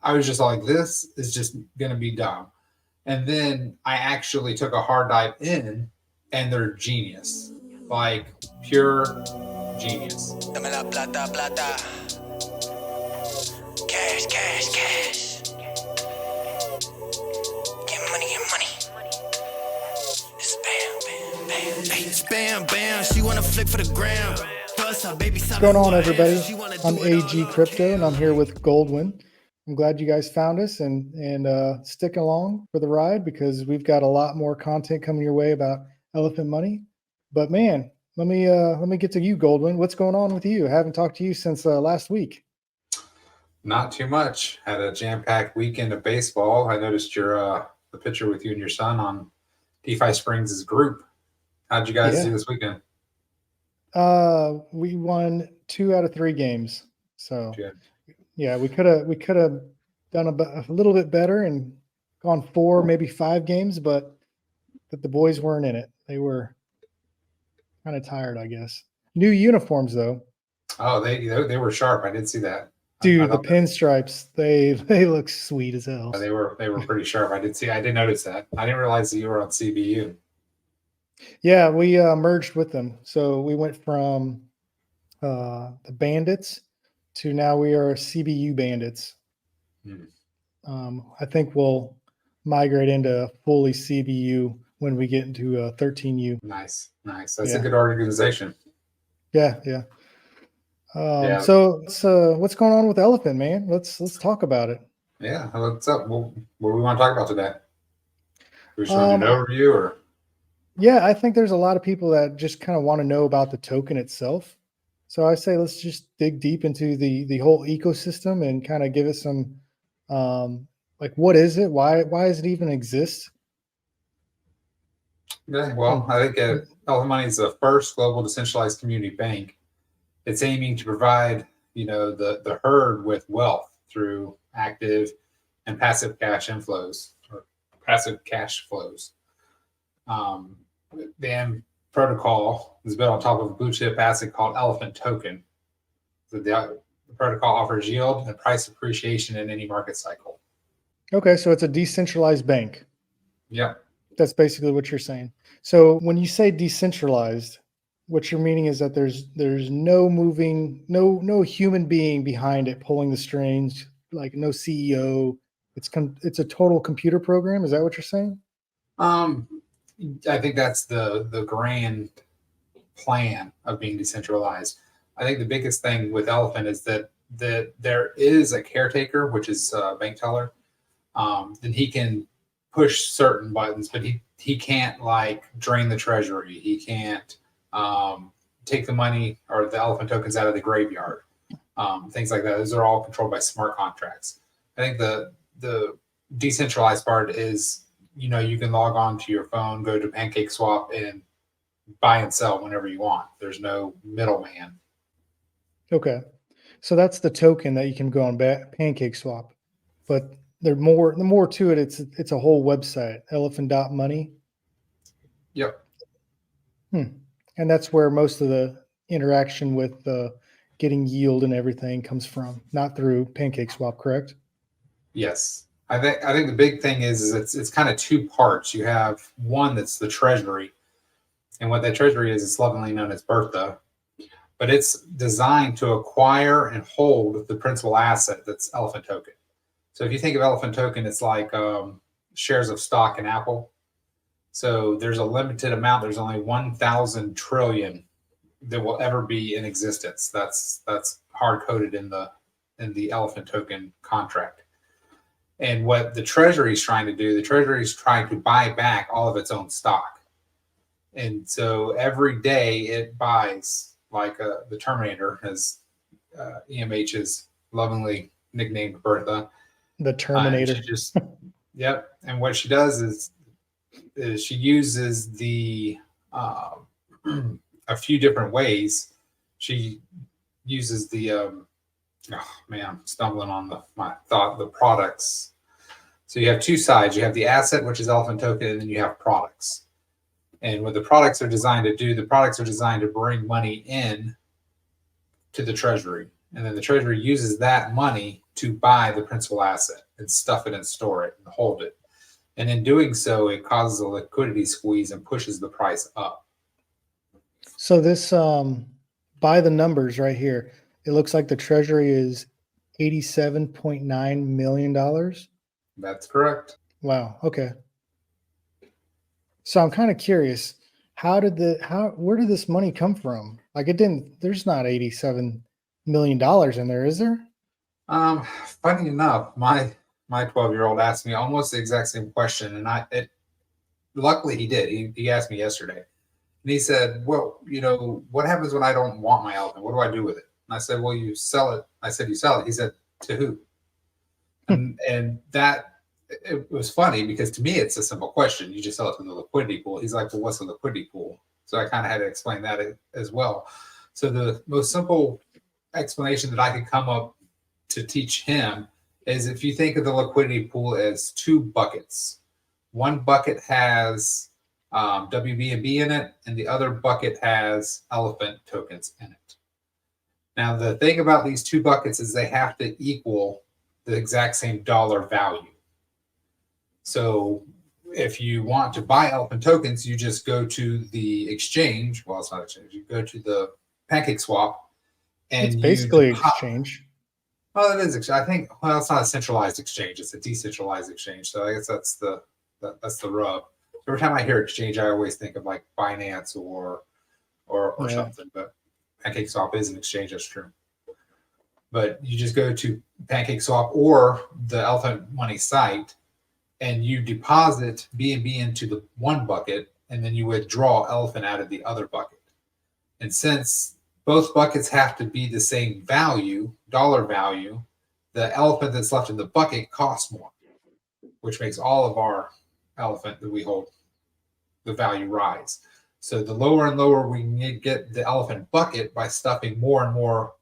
I was just like, this is just going to be dumb. And then I actually took a hard dive in, and they're genius, like pure genius. Dame la plata, plata. Cash, cash, cash. Get money, get money. It's bam, bam, bam. Hey, it's bam, bam. She wanna flick for the gram. What's going on, everybody? I'm AG Crypto, and I'm here with Goldwyn. I'm glad you guys found us and stick along for the ride, because we've got a lot more content coming your way about elephant money. But man, let me get to you, Goldwyn. What's going on with you? I haven't talked to you since last week. Not too much. Had a jam-packed weekend of baseball. I noticed your the picture with you and your son on DeFi Springs' group. How'd you guys do this weekend? We won 2 out of 3 games. So Good. yeah, we could have done a little bit better and gone 4, maybe 5 games, but the boys weren't in it. They were kind of tired, I guess. New uniforms though. Oh, they were sharp. I did see that. Dude, the pinstripes, they look sweet as hell. They were pretty sharp. I did notice that. I didn't realize that you were on CBU. Yeah, we merged with them. So we went from the Bandits to now we are CBU Bandits. I think we'll migrate into fully CBU when we get into 13U. Nice. That's a good organization. Yeah. So what's going on with Elephant, man? Let's talk about it. Yeah, what's up? What do we want to talk about today? We just want to do an overview, or? Yeah, I think there's a lot of people that just kind of want to know about the token itself. So I say let's just dig deep into the whole ecosystem and kind of give it some like, what is it? Why does it even exist? Yeah, well, I think Elephant Money is the first global decentralized community bank. It's aiming to provide, the herd with wealth through active and passive cash inflows or passive cash flows. The M protocol is built on top of a blue chip asset called Elephant Token. So the protocol offers yield and price appreciation in any market cycle. Okay, so it's a decentralized bank. Yep. That's basically what you're saying. So when you say decentralized, what you're meaning is that there's no human being behind it pulling the strings, like no CEO. It's a total computer program. Is that what you're saying? I think that's the grand plan of being decentralized. I think the biggest thing with Elephant is that there is a caretaker, which is a bank teller. Then he can push certain buttons, but he can't like drain the treasury. He can't take the money or the elephant tokens out of the graveyard. Things like that. Those are all controlled by smart contracts. I think the decentralized part is, you can log on to your phone, go to PancakeSwap, and buy and sell whenever you want. There's no middleman. Okay. So that's the token that you can go on PancakeSwap. But the more to it, it's a whole website, elephant.money. Yep. And that's where most of the interaction with getting yield and everything comes from, not through PancakeSwap, correct? Yes. I think the big thing is it's kind of 2 parts. You have one that's the Treasury, and what that Treasury is, it's lovingly known as Bertha, but it's designed to acquire and hold the principal asset that's Elephant Token. So if you think of Elephant Token, it's like shares of stock in Apple. So there's a limited amount. There's only 1,000 trillion that will ever be in existence. That's hard coded in the Elephant Token contract. And what the Treasury is trying to do, the Treasury is trying to buy back all of its own stock. And so every day it buys, like the Terminator, as EMH is lovingly nicknamed Bertha. The Terminator. Yep. And what she does is she uses a few different ways. She uses I'm stumbling on the products. So you have 2 sides. You have the asset, which is Elephant Token, and then you have products. And what the products are designed to do, the products are designed to bring money in to the Treasury. And then the Treasury uses that money to buy the principal asset and stuff it and store it and hold it. And in doing so, it causes a liquidity squeeze and pushes the price up. So this, by the numbers right here, it looks like the Treasury is $87.9 million. That's correct. Wow. Okay. So I'm kind of curious, where did this money come from? Like there's not $87 million in there, is there? Funny enough, my 12-year-old asked me almost the exact same question, and luckily he did. He asked me yesterday, and he said, "Well, what happens when I don't want my elephant? What do I do with it?" And I said, "Well, you sell it." I said, "You sell it." He said, "To who?" and that it was funny because to me it's a simple question. You just sell it to the liquidity pool. He's like, "Well, what's the liquidity pool?" So I kind of had to explain that as well. So the most simple explanation that I could come up to teach him is if you think of the liquidity pool as two buckets. One bucket has WB&B in it, and the other bucket has elephant tokens in it. Now, the thing about these two buckets is they have to equal the exact same dollar value. So if you want to buy elephant tokens, you just go to the exchange. Well, it's not exchange. You go to the pancake swap, and It's basically exchange. Well, it is. I think. Well, it's not a centralized exchange; it's a decentralized exchange. So I guess that's the rub. Every time I hear exchange, I always think of like Binance or something. But PancakeSwap is an exchange. That's true. But you just go to PancakeSwap or the Elephant Money site, and you deposit BNB into the one bucket, and then you withdraw Elephant out of the other bucket. And since both buckets have to be the same value, dollar value, the elephant that's left in the bucket costs more, which makes all of our elephant that we hold, the value rise. So the lower and lower we get the elephant bucket by stuffing more and more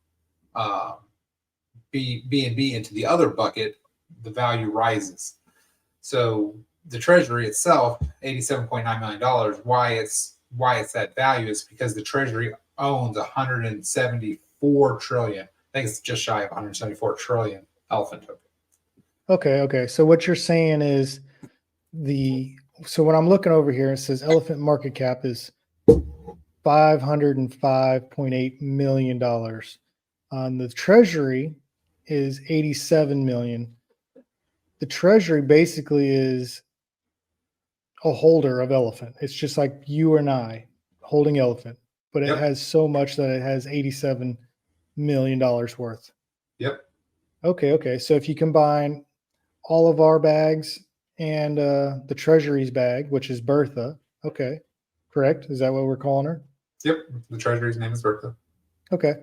B&B into the other bucket, the value rises. So the Treasury itself, $87.9 million, why it's that value is because the Treasury owns 174 trillion. I think it's just shy of 174 trillion elephant token. Okay. So what you're saying is so when I'm looking over here, it says elephant market cap is $505.8 million. On the Treasury is 87 million. The Treasury basically is a holder of elephant. It's just like you and I holding elephant, but it has so much that it has $87 million worth. Yep. Okay. So if you combine all of our bags and the Treasury's bag, which is Bertha. Okay. Correct. Is that what we're calling her? Yep. The Treasury's name is Bertha. Okay.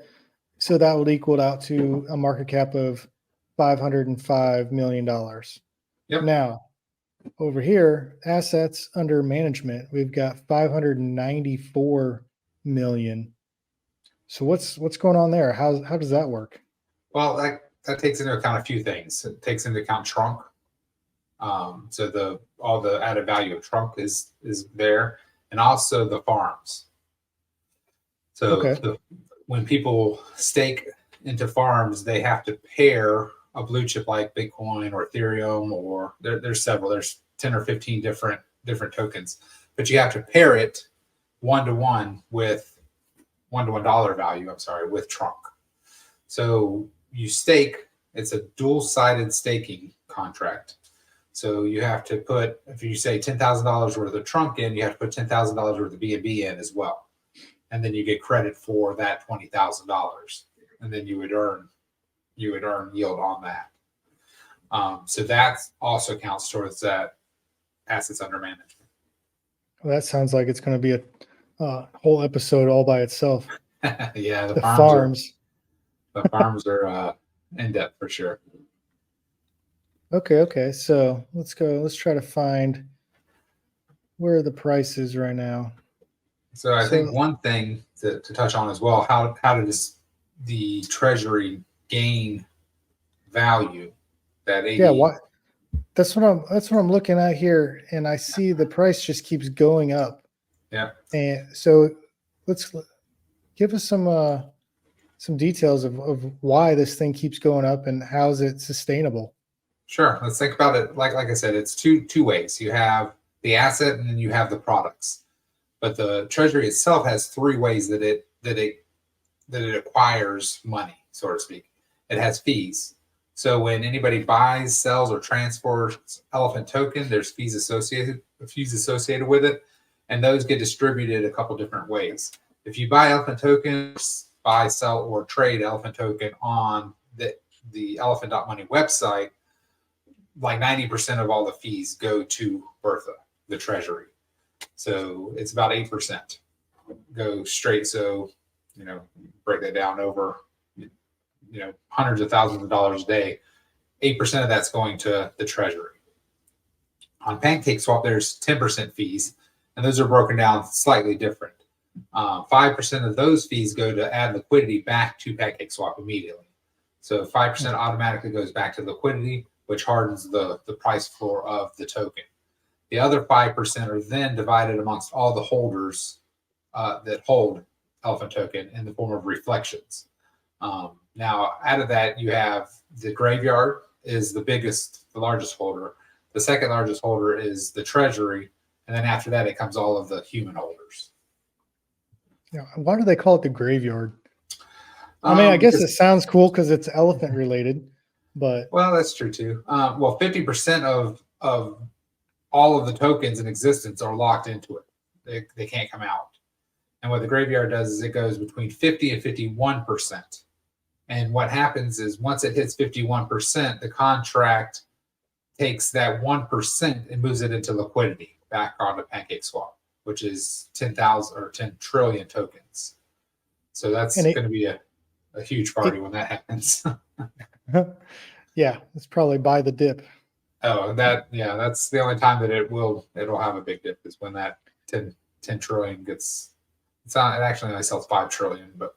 So that would equal out to a market cap of $505 million. Yep. Now, over here, assets under management, we've got 594 million. So what's going on there? How does that work? Well, that takes into account a few things. It takes into account trunk. So all the added value of trunk is there, and also the farms. So when people stake into farms, they have to pair a blue chip like Bitcoin or Ethereum, or there's several. There's 10 or 15 different tokens, but you have to pair it one-to-one dollar value. I'm sorry, with trunk. So you stake. It's a dual-sided staking contract. So you have to put, if you say $10,000 worth of trunk in, you have to put $10,000 worth of BNB in as well, and then you get credit for that $20,000, and then you would earn yield on that. So that also counts towards that assets under management. Well, that sounds like it's going to be a whole episode all by itself. Yeah, the farms. The farms are in depth for sure. Okay. So let's go. Let's try to find where the price is right now. So I think one thing to touch on as well, how does the Treasury gain value? That 80. Yeah, that's what I'm looking at here, and I see the price just keeps going up. Yeah. And so let's give us some some details of why this thing keeps going up and how is it sustainable? Sure. Let's think about it. Like I said, it's two ways. You have the asset and then you have the products. But the Treasury itself has three ways that it acquires money, so to speak. It has fees. So when anybody buys, sells, or transfers Elephant token, there's fees associated with it, and those get distributed a couple different ways. If you buy Elephant tokens, buy, sell, or trade Elephant token on the elephant.money website, like 90% of all the fees go to Bertha, the Treasury. So it's about 8% go straight. So, break that down over, hundreds of thousands of dollars a day. 8% of that's going to the Treasury. On PancakeSwap, there's 10% fees, and those are broken down slightly different. 5% of those fees go to add liquidity back to PancakeSwap immediately. So 5% automatically goes back to liquidity, which hardens the price floor of the token. The other 5% are then divided amongst all the holders that hold Elephant token in the form of reflections. Now, out of that, you have the graveyard is the largest holder. The second largest holder is the Treasury. And then after that, it comes all of the human holders. Yeah. Why do they call it the graveyard? I mean, I guess it sounds cool because it's elephant related, but. Well, that's true too. 50% of all of the tokens in existence are locked into it. They can't come out. And what the graveyard does is it goes between 50 and 51%. And what happens is once it hits 51%, the contract takes that 1% and moves it into liquidity back onto PancakeSwap, which is 10,000 or 10 trillion tokens. So that's going to be a huge party when that happens. Yeah, it's probably buy the dip. Oh, that's the only time that it'll have a big dip is when that 10 trillion gets. It actually only sells 5 trillion, but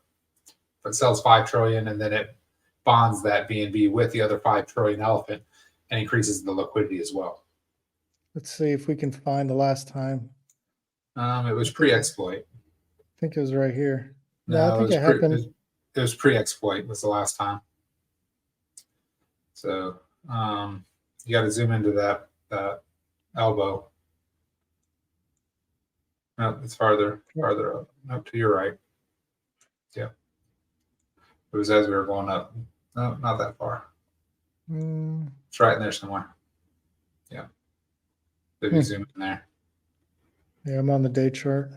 if it sells 5 trillion and then it bonds that BNB with the other 5 trillion elephant and increases the liquidity as well. Let's see if we can find the last time. It was pre-exploit. I think it was right here. No, I think it happened. It was pre-exploit was the last time. So you got to zoom into that elbow. No, it's farther up. No, to your right. Yeah. It was as we were going up. No, not that far. It's right in there somewhere. Yeah. If you zoom in there. Yeah, I'm on the day chart.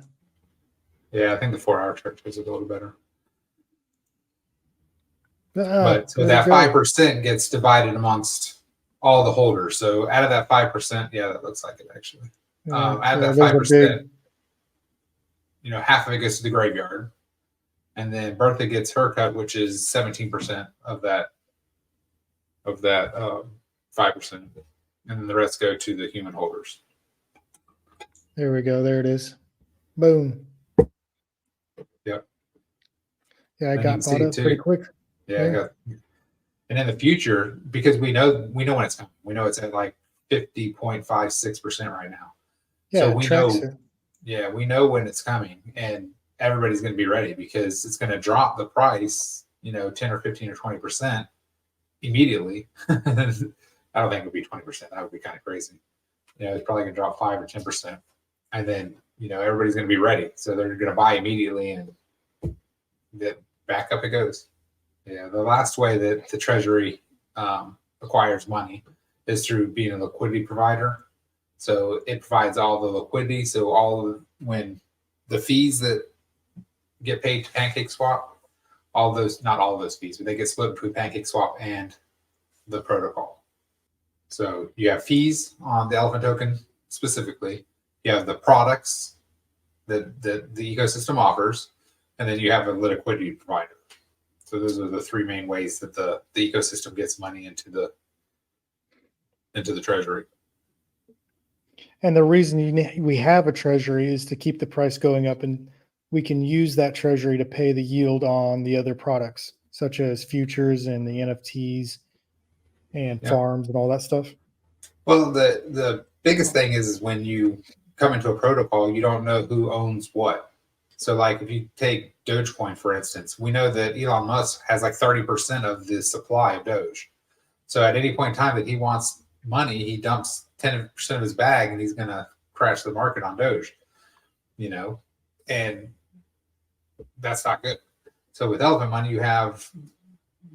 Yeah, I think the 4-hour chart shows it a little better. But so that 5% gets divided amongst all the holders. So out of that 5%, yeah, that looks like it actually. Out of that 5%, half of it goes to the graveyard. And then Bertha gets her cut, which is 17% of that 5%. And then the rest go to the human holders. There we go. There it is. Boom. Yep. Yeah, I got bought up pretty quick. Yeah. And in the future, because we know when it's coming. We know it's at like 50.56% right now. Yeah, so we know. Yeah, we know when it's coming, and everybody's going to be ready because it's going to drop the price, 10 or 15 or 20% immediately. I don't think it would be 20%. That would be kind of crazy. It's probably going to drop 5 or 10%. And then, everybody's going to be ready. So they're going to buy immediately and back up it goes. Yeah, the last way that the Treasury acquires money is through being a liquidity provider. So it provides all the liquidity. So when the fees that get paid to PancakeSwap, not all of those fees, but they get split between PancakeSwap and the protocol. So you have fees on the Elephant token specifically. You have the products that the ecosystem offers, and then you have a liquidity provider. So those are the three main ways that the ecosystem gets money into the Treasury. And the reason we have a Treasury is to keep the price going up, and we can use that Treasury to pay the yield on the other products, such as futures and the NFTs and farms and all that stuff. Well, the biggest thing is when you come into a protocol, you don't know who owns what. So like if you take Dogecoin, for instance, we know that Elon Musk has like 30% of the supply of Doge. So at any point in time that he wants money, he dumps 10% of his bag and he's going to crash the market on Doge, you know, and that's not good. So with elephant money, you have,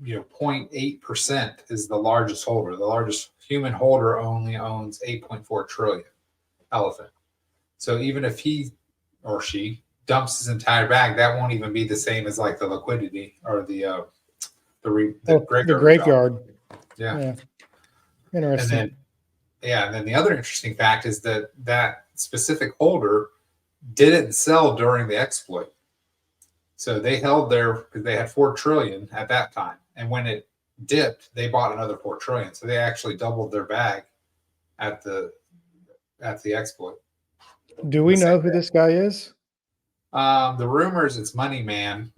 0.8% is the largest holder. The largest human holder only owns 8.4 trillion elephant. So even if he or she dumps his entire bag, that won't even be the same as like the liquidity or the graveyard. graveyard. Yeah. Interesting. And then the other interesting fact is that that specific holder didn't sell during the exploit. So they held there because they had 4 trillion at that time. And when it dipped, they bought another 4 trillion. So they actually doubled their bag at the exploit. Do we know who this guy is? The rumors it's Money Man.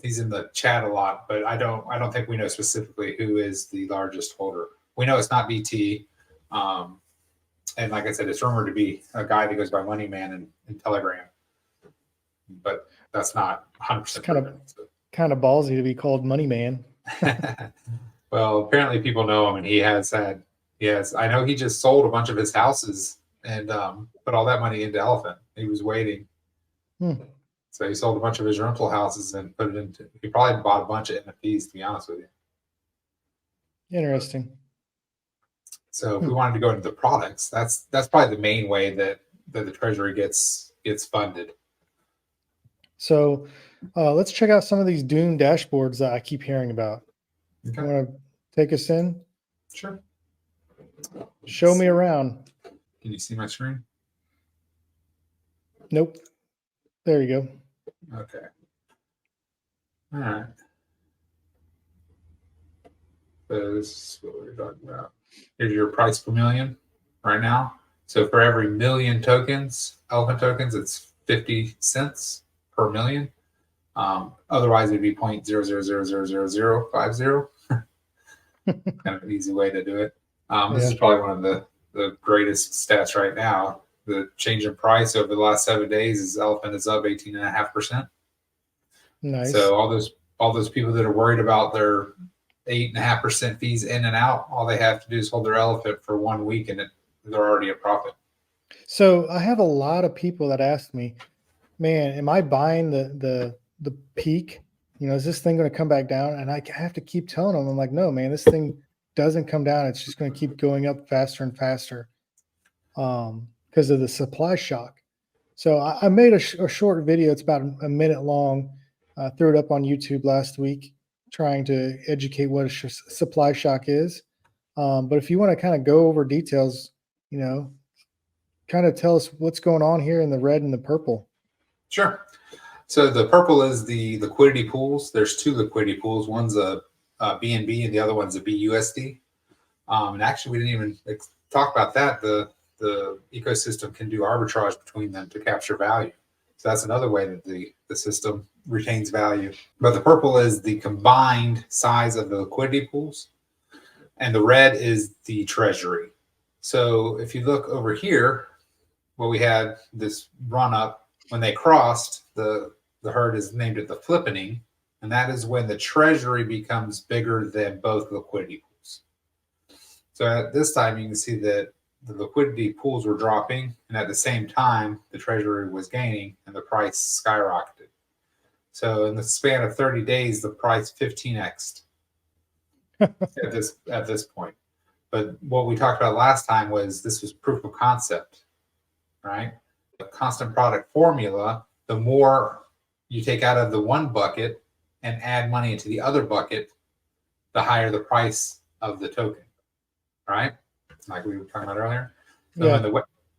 He's in the chat a lot, but I don't think we know specifically who is the largest holder. We know it's not BT. And like I said, it's rumored to be a guy that goes by Money Man in Telegram. But that's not 100%. Kind of ballsy to be called Money Man. Well, apparently people know him, and he has. I know he just sold a bunch of his houses and put all that money into Elephant. He was waiting. So he sold a bunch of his rental houses and put it into. He probably bought a bunch of NFTs, to be honest with you. Interesting. So if we wanted to go into the products, that's probably the main way that the Treasury gets funded. So let's check out some of these Dune dashboards that I keep hearing about. Okay. You want to take us in? Sure. Show me around. Can you see my screen? Nope. There you go. Okay. All right. So this is what we're talking about. Here's your price per million right now. So for every million tokens, elephant tokens, it's 50 cents per million. Otherwise, it'd be 0.00000050. Kind of an easy way to do it. This is probably one of the greatest stats right now. The change in price over the last 7 days is elephant is up 18.5%. Nice. So all those people that are worried about their 8.5% fees in and out, all they have to do is hold their elephant for 1 week and they're already at profit. So I have a lot of people that ask me, man, am I buying the peak? Is this thing going to come back down? And I have to keep telling them, I'm like, no, man, this thing doesn't come down. It's just going to keep going up faster and faster because of the supply shock. So I made a short video. It's about a minute long. Threw it up on YouTube last week, trying to educate what a supply shock is. But if you want to kind of go over details, kind of tell us what's going on here in the red and the purple. Sure. So the purple is the liquidity pools. There's 2 liquidity pools. One's a BNB and the other one's a BUSD. And actually, we didn't even talk about that. The ecosystem can do arbitrage between them to capture value. So that's another way that the system retains value. But the purple is the combined size of the liquidity pools, and the red is the Treasury. So if you look over here, well, we had this run up when they crossed the herd is named it the flippening, and that is when the Treasury becomes bigger than both liquidity pools. So at this time, you can see that the liquidity pools were dropping, and at the same time, the Treasury was gaining, and the price skyrocketed. So in the span of 30 days, the price 15x'd at this point. But what we talked about last time was this was proof of concept, right? The constant product formula, the more you take out of the one bucket and add money into the other bucket, the higher the price of the token, right? Like we were talking about earlier.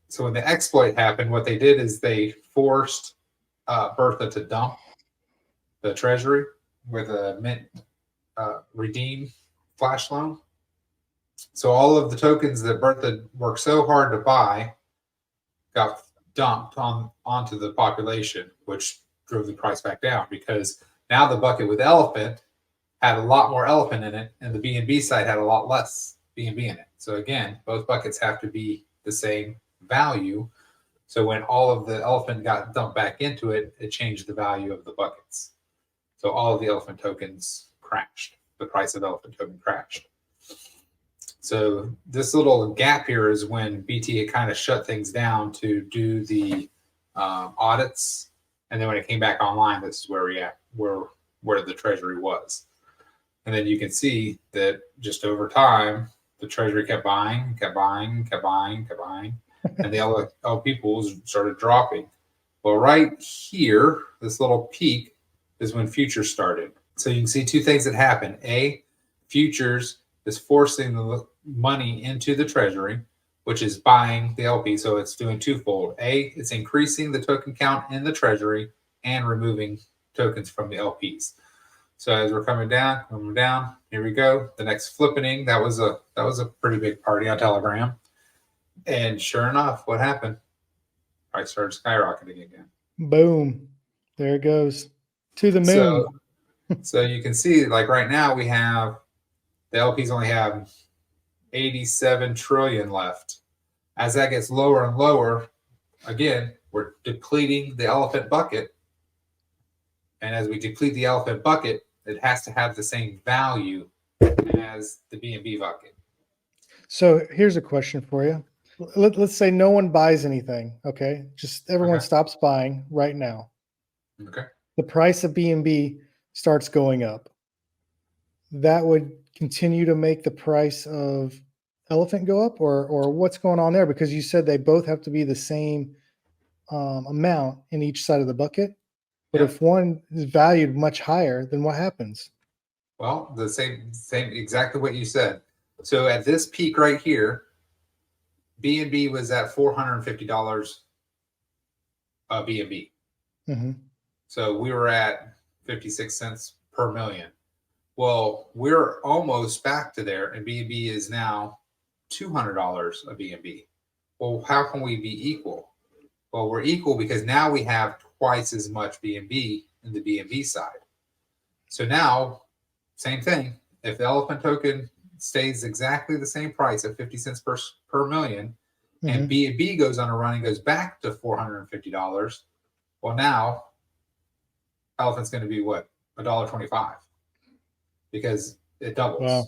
So when the exploit happened, what they did is they forced Bertha to dump the Treasury with a mint redeem flash loan. So all of the tokens that Bertha worked so hard to buy got dumped onto the population, which drove the price back down because now the bucket with elephant had a lot more elephant in it, and the BNB side had a lot less BNB in it. So again, both buckets have to be the same value So when all of the elephant got dumped back into it, it changed the value of the buckets. So all of the elephant tokens crashed. The price of elephant token crashed. So this little gap here is when BT had kind of shut things down to do the audits, and then when it came back online, this is where we at, where the Treasury was. And then you can see that just over time, the Treasury kept buying, and the LP pools started dropping. Well, right here, this little peak is when futures started. So you can see two things that happen. A, futures is forcing the money into the Treasury, which is buying the LP. So it's doing twofold. A, it's increasing the token count in the Treasury and removing tokens from the LPs. So as we're coming down, here we go. The next flippening, that was a pretty big party on Telegram. And sure enough, what happened? Price started skyrocketing again. Boom. There it goes. To the moon. So you can see, like right now, we have the LPs only have 87 trillion left. As that gets lower and lower, again, we're depleting the elephant bucket. And as we deplete the elephant bucket, it has to have the same value as the BNB bucket. So here's a question for you. Let's say no one buys anything. Okay. Just everyone stops buying right now. Okay. The price of BNB starts going up. That would continue to make the price of elephant go up, or what's going on there? Because you said they both have to be the same amount in each side of the bucket. But if one is valued much higher, then what happens? Well, the same exactly what you said. So at this peak right here, BNB was at $450 BNB. Mm-hmm. So we were at 56 cents per million. Well, we're almost back to there, and BNB is now $200 a BNB. Well, how can we be equal? Well, we're equal because now we have twice as much BNB in the BNB side. So now, same thing. If the elephant token stays exactly the same price at 50 cents per million, and BNB goes on a run and goes back to $450, well, now elephant's going to be what? $1.25, because it doubles. Wow.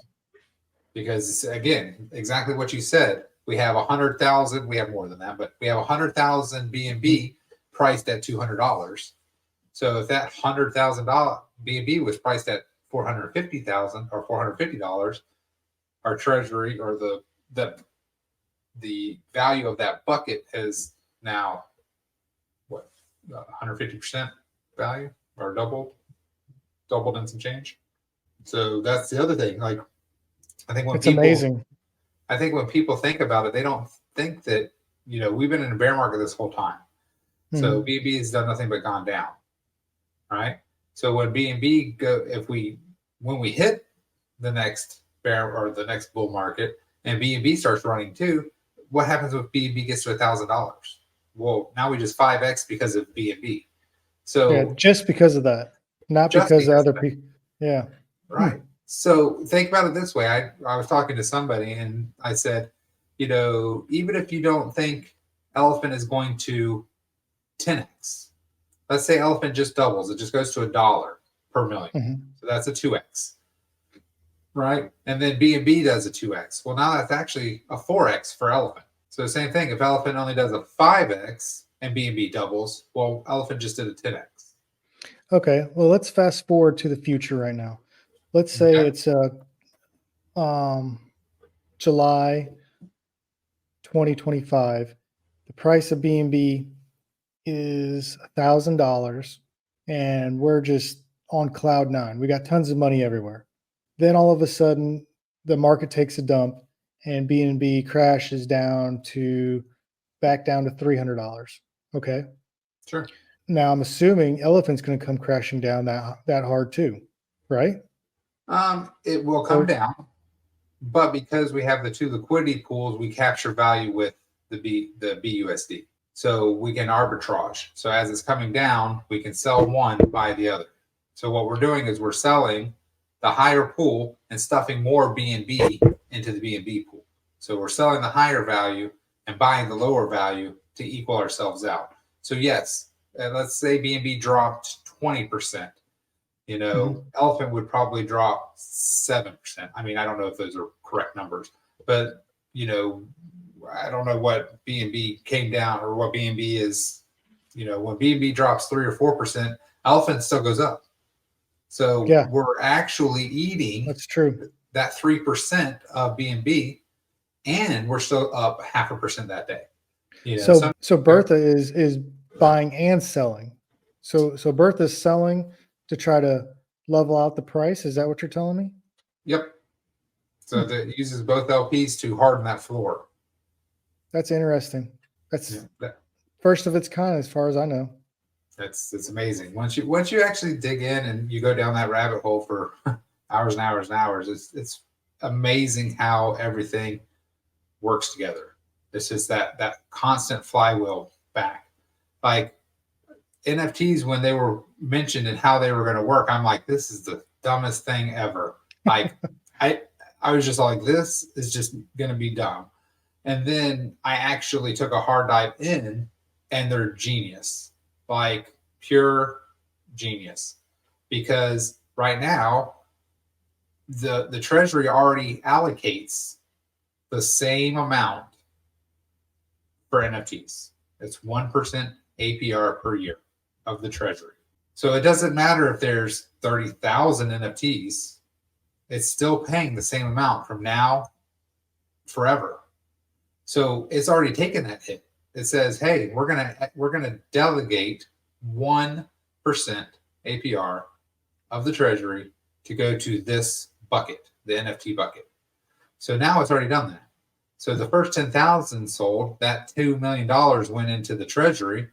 Because again, exactly what you said. We have 100,000. We have more than that, but we have 100,000 BNB priced at $200. So if that $100,000 BNB was priced at 450,000 or $450, our Treasury or the value of that bucket is now what, 150% value, or doubled and some change. So that's the other thing. Like, I think when it's amazing. I think when people think about it, they don't think that, we've been in a bear market this whole time. So BNB has done nothing but gone down, right? So when BNB when we hit the next bear or the next bull market and BNB starts running too, what happens if BNB gets to $1,000? Well, now we just 5x because of BNB. So just because of that, not because of other people. Yeah. Right. So think about it this way. I was talking to somebody and I said, even if you don't think elephant is going to 10x, let's say elephant just doubles. It just goes to $1 per million. So that's a 2x. Right. And then BNB does a 2x. Well, now that's actually a 4x for elephant. So same thing. If elephant only does a 5x and BNB doubles, well, elephant just did a 10x. Okay. Well, let's fast forward to the future right now. Let's say it's July 2025. The price of BNB is $1,000, and we're just on cloud nine. We got tons of money everywhere. Then all of a sudden, the market takes a dump, and BNB crashes back down to $300. Okay. Sure. Now I'm assuming elephant's going to come crashing down that hard too, right? It will come down, but because we have the two liquidity pools, we capture value with the BUSD. So we can arbitrage. So as it's coming down, we can sell one, buy the other. So what we're doing is we're selling the higher pool and stuffing more BNB into the BNB pool. So we're selling the higher value and buying the lower value to equal ourselves out. So yes, let's say BNB dropped 20%. Elephant would probably drop 7%. I mean, I don't know if those are correct numbers, but I don't know what BNB came down or what BNB is. When BNB drops 3 or 4%, Elephant still goes up. So we're actually eating that's true that 3% of BNB, and we're still up 0.5% that day. So Bertha is buying and selling. So Bertha's selling to try to level out the price. Is that what you're telling me? Yep. So that uses both LPs to harden that floor. That's interesting. That's first of its kind, as far as I know. It's amazing. Once you actually dig in and you go down that rabbit hole for hours and hours and hours, it's amazing how everything works together. It's just that constant flywheel back. Like NFTs, when they were mentioned and how they were going to work, I'm like, this is the dumbest thing ever. Like I was just like, this is just going to be dumb. And then I actually took a hard dive in, and they're genius, like pure genius. Because right now, the Treasury already allocates the same amount for NFTs. It's 1% APR per year of the Treasury. So it doesn't matter if there's 30,000 NFTs. It's still paying the same amount from now forever. So it's already taken that hit. It says, hey, we're gonna delegate 1% APR of the Treasury to go to this bucket, the NFT bucket. So now it's already done that. So the first 10,000 sold, that $2 million went into the Treasury.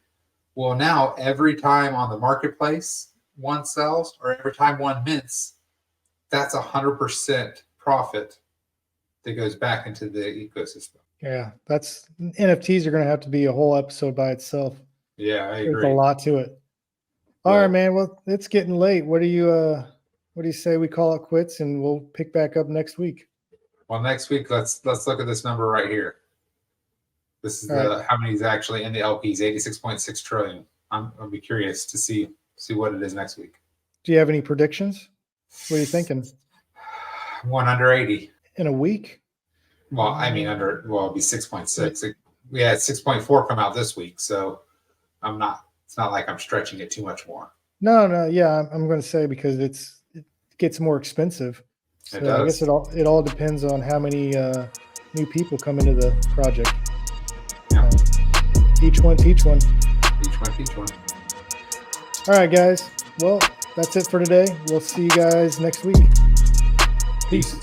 Well, now every time on the marketplace one sells, or every time one mints, that's 100% profit that goes back into the ecosystem. Yeah, that's NFTs are going to have to be a whole episode by itself. Yeah, I agree. There's a lot to it. All right, man. Well, it's getting late. What do you say we call it quits and we'll pick back up next week? Well, next week let's look at this number right here. This is how many is actually in the LPs, 86.6 trillion. I'll be curious to see what it is next week. Do you have any predictions? What are you thinking? 180 in a week. Well, I mean, it'll be 6.6. We had 6.4 come out this week, so it's not like I'm stretching it too much more. No, yeah, I'm going to say because it gets more expensive. So It does. I guess it all depends on how many new people come into the project. Yeah. Each one teach one. Each one. All right, guys. Well, that's it for today. We'll see you guys next week. Peace.